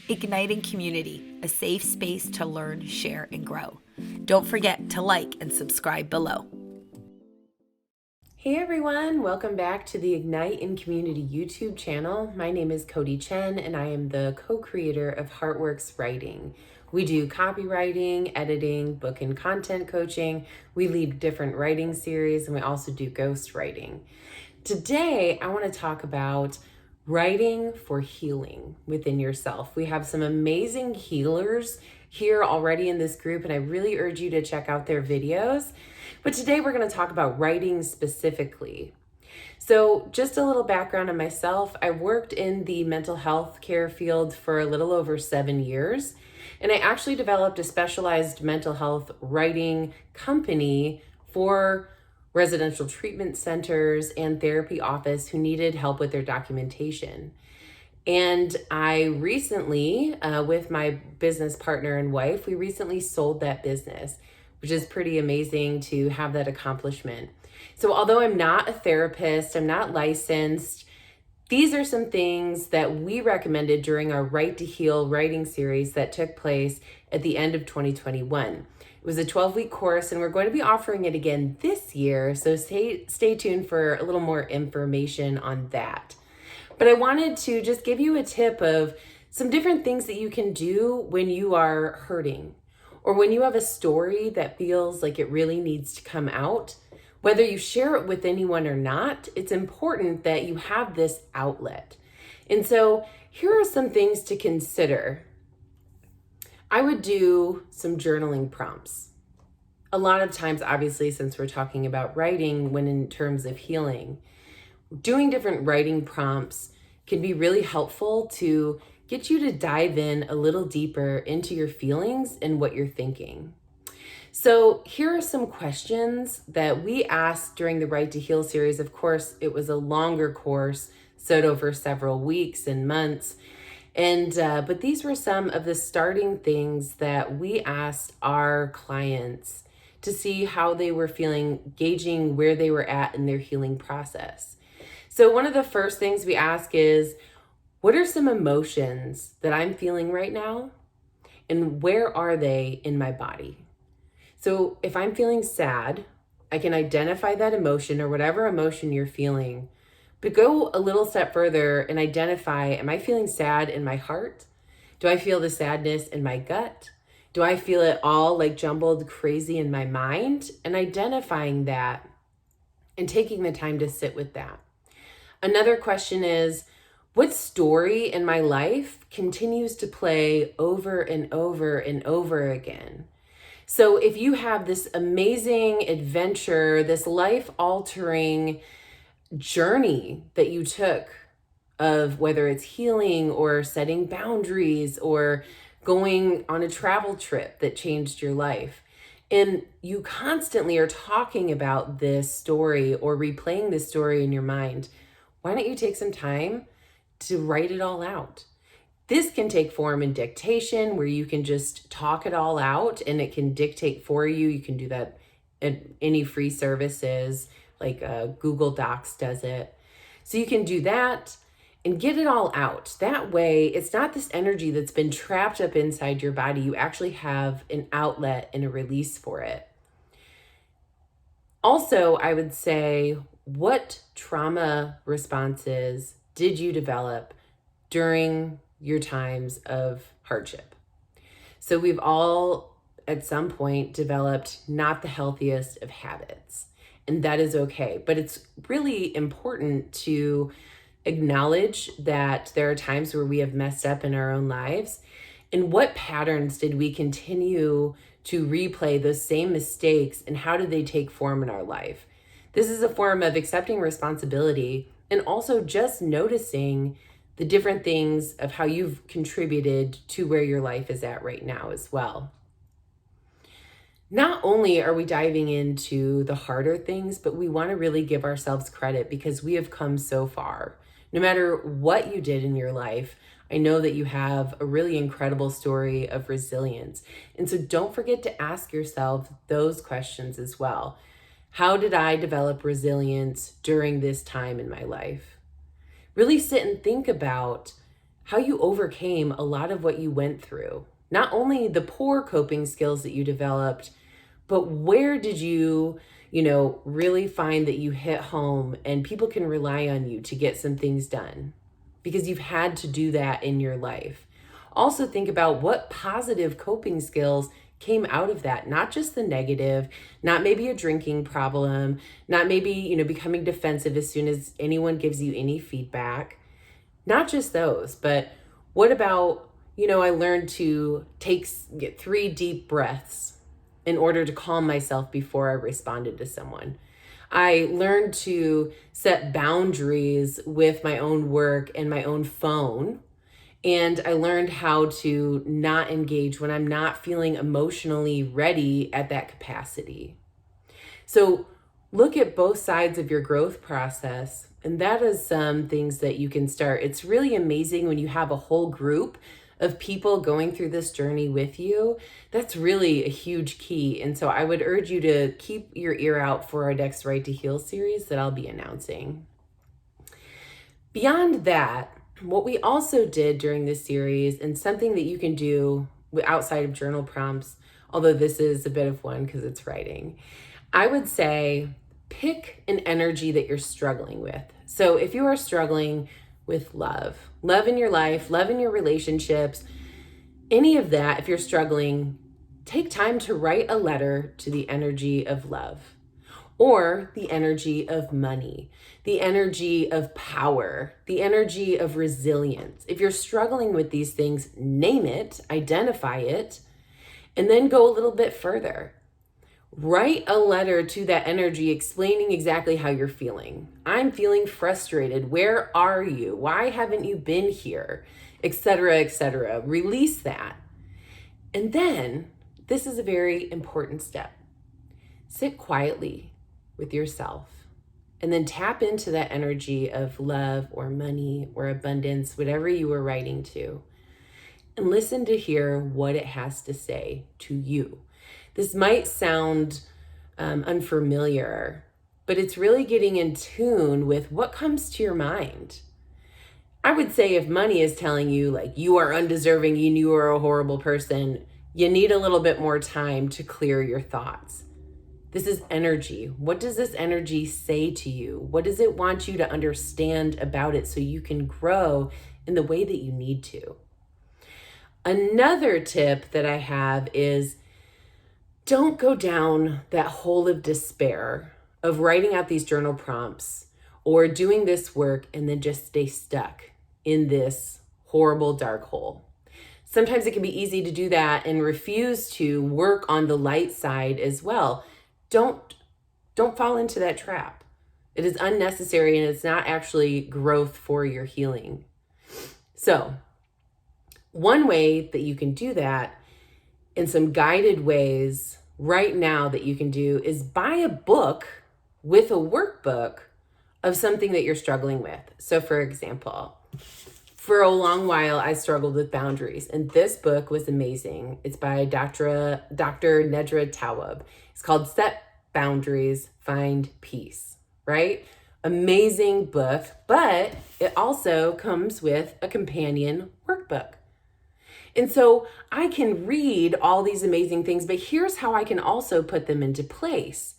Igniting community, a safe space to learn, share, and grow. Don't forget to like and subscribe below. Hey everyone, welcome back to the Ignite in Community YouTube channel. My name is Codi Chen and I am the co-creator of Heartworks Writing. We do copywriting, editing, book and content coaching. We lead different writing series and we also do ghost writing. Today, I want to talk about writing for healing within yourself. We have some amazing healers here already in this group, and I really urge you to check out their videos. But today we're going to talk about writing specifically. So just a little background on myself. I worked in the mental health care field for a little over 7 years, and I actually developed a specialized mental health writing company for residential treatment centers and therapy office who needed help with their documentation. And I recently, with my business partner and wife, we recently sold that business, which is pretty amazing to have that accomplishment. So although I'm not a therapist, I'm not licensed, these are some things that we recommended during our Write to Heal writing series that took place at the end of 2021. It was a 12-week course, and we're going to be offering it again this year, so stay tuned for a little more information on that. But I wanted to just give you a tip of some different things that you can do when you are hurting, or when you have a story that feels like it really needs to come out. Whether you share it with anyone or not, it's important that you have this outlet. And so here are some things to consider. I would do some journaling prompts. A lot of times, obviously, since we're talking about writing, when in terms of healing, doing different writing prompts can be really helpful to get you to dive in a little deeper into your feelings and what you're thinking. So here are some questions that we asked during the Write to Heal series. Of course, it was a longer course, sewed over several weeks and months. But these were some of the starting things that we asked our clients to see how they were feeling, gauging where they were at in their healing process. So one of the first things we ask is, what are some emotions that I'm feeling right now? And where are they in my body? So if I'm feeling sad, I can identify that emotion or whatever emotion you're feeling, but go a little step further and identify, am I feeling sad in my heart? Do I feel the sadness in my gut? Do I feel it all like jumbled crazy in my mind? And identifying that and taking the time to sit with that. Another question is, what story in my life continues to play over and over and over again? So if you have this amazing adventure, this life-altering journey that you took of whether it's healing or setting boundaries or going on a travel trip that changed your life, and you constantly are talking about this story or replaying this story in your mind, why don't you take some time to write it all out? This can take form in dictation, where you can just talk it all out and it can dictate for you. You can do that in any free services, like Google Docs does it. So you can do that and get it all out. That way, it's not this energy that's been trapped up inside your body. You actually have an outlet and a release for it. Also, I would say, what trauma responses did you develop during your times of hardship? So we've all at some point developed not the healthiest of habits, and that is okay. But it's really important to acknowledge that there are times where we have messed up in our own lives, and what patterns did we continue to replay those same mistakes, and how did they take form in our life? This is a form of accepting responsibility and also just noticing the different things of how you've contributed to where your life is at right now as well. Not only are we diving into the harder things, but we want to really give ourselves credit because we have come so far. No matter what you did in your life, I know that you have a really incredible story of resilience. And so don't forget to ask yourself those questions as well. How did I develop resilience during this time in my life? Really sit and think about, how you overcame a lot of what you went through. Not only the poor coping skills that you developed, but where did you, really find that you hit home and people can rely on you to get some things done because you've had to do that in your life. Also think about what positive coping skills came out of that, not just the negative, not maybe a drinking problem, not maybe, becoming defensive as soon as anyone gives you any feedback. Not just those, but what about, I learned to get 3 deep breaths in order to calm myself before I responded to someone. I learned to set boundaries with my own work and my own phone. And I learned how to not engage when I'm not feeling emotionally ready at that capacity. So look at both sides of your growth process. And that is some things that you can start. It's really amazing when you have a whole group of people going through this journey with you. That's really a huge key. And so I would urge you to keep your ear out for our next Right to Heal series that I'll be announcing. Beyond that, what we also did during this series, and something that you can do outside of journal prompts, although this is a bit of one because it's writing, I would say pick an energy that you're struggling with. So if you are struggling with love in your life, love in your relationships, any of that, if you're struggling, take time to write a letter to the energy of love, or the energy of money, the energy of power, the energy of resilience. If you're struggling with these things, name it, identify it, and then go a little bit further. Write a letter to that energy explaining exactly how you're feeling. I'm feeling frustrated. Where are you? Why haven't you been here? Etc., etc. Release that. And then, this is a very important step. Sit quietly with yourself and then tap into that energy of love or money or abundance, whatever you were writing to, and listen to hear what it has to say to you. This might sound unfamiliar, but it's really getting in tune with what comes to your mind. I would say if money is telling you like you are undeserving and you are a horrible person, you need a little bit more time to clear your thoughts. This is energy. What does this energy say to you? What does it want you to understand about it so you can grow in the way that you need to? Another tip that I have is don't go down that hole of despair of writing out these journal prompts or doing this work and then just stay stuck in this horrible dark hole. Sometimes it can be easy to do that and refuse to work on the light side as well. Don't fall into that trap. It is unnecessary and it's not actually growth for your healing. So, one way that you can do that in some guided ways right now that you can do is buy a book with a workbook of something that you're struggling with. So for example, for a long while, I struggled with boundaries, and this book was amazing. It's by Dr. Nedra Tawwab. It's called Set Boundaries, Find Peace, right? Amazing book, but it also comes with a companion workbook. And so I can read all these amazing things, but here's how I can also put them into place.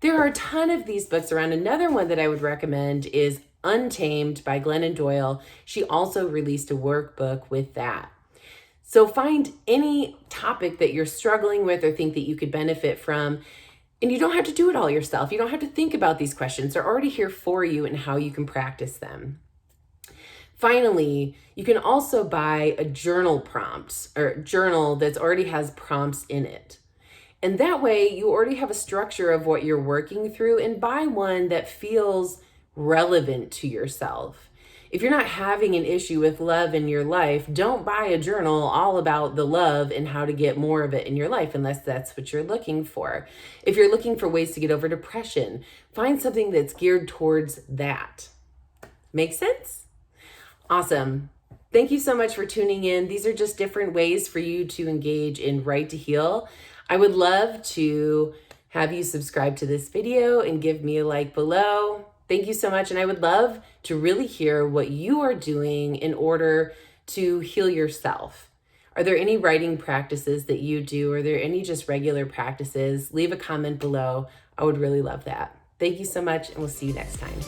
There are a ton of these books around. Another one that I would recommend is Untamed by Glennon Doyle. She also released a workbook with that. So find any topic that you're struggling with or think that you could benefit from, and you don't have to do it all yourself. You don't have to think about these questions. They're already here for you and how you can practice them. Finally, you can also buy a journal prompt or journal that already has prompts in it. And that way you already have a structure of what you're working through, and buy one that feels relevant to yourself. If you're not having an issue with love in your life, don't buy a journal all about the love and how to get more of it in your life unless that's what you're looking for. If you're looking for ways to get over depression, find something that's geared towards that. Make sense? Awesome. Thank you so much for tuning in. These are just different ways for you to engage in Right to Heal. I would love to have you subscribe to this video and give me a like below. Thank you so much. And I would love to really hear what you are doing in order to heal yourself? Are there any writing practices that you do? Are there any just regular practices? Leave a comment below. I would really love that. Thank you so much, and we'll see you next time.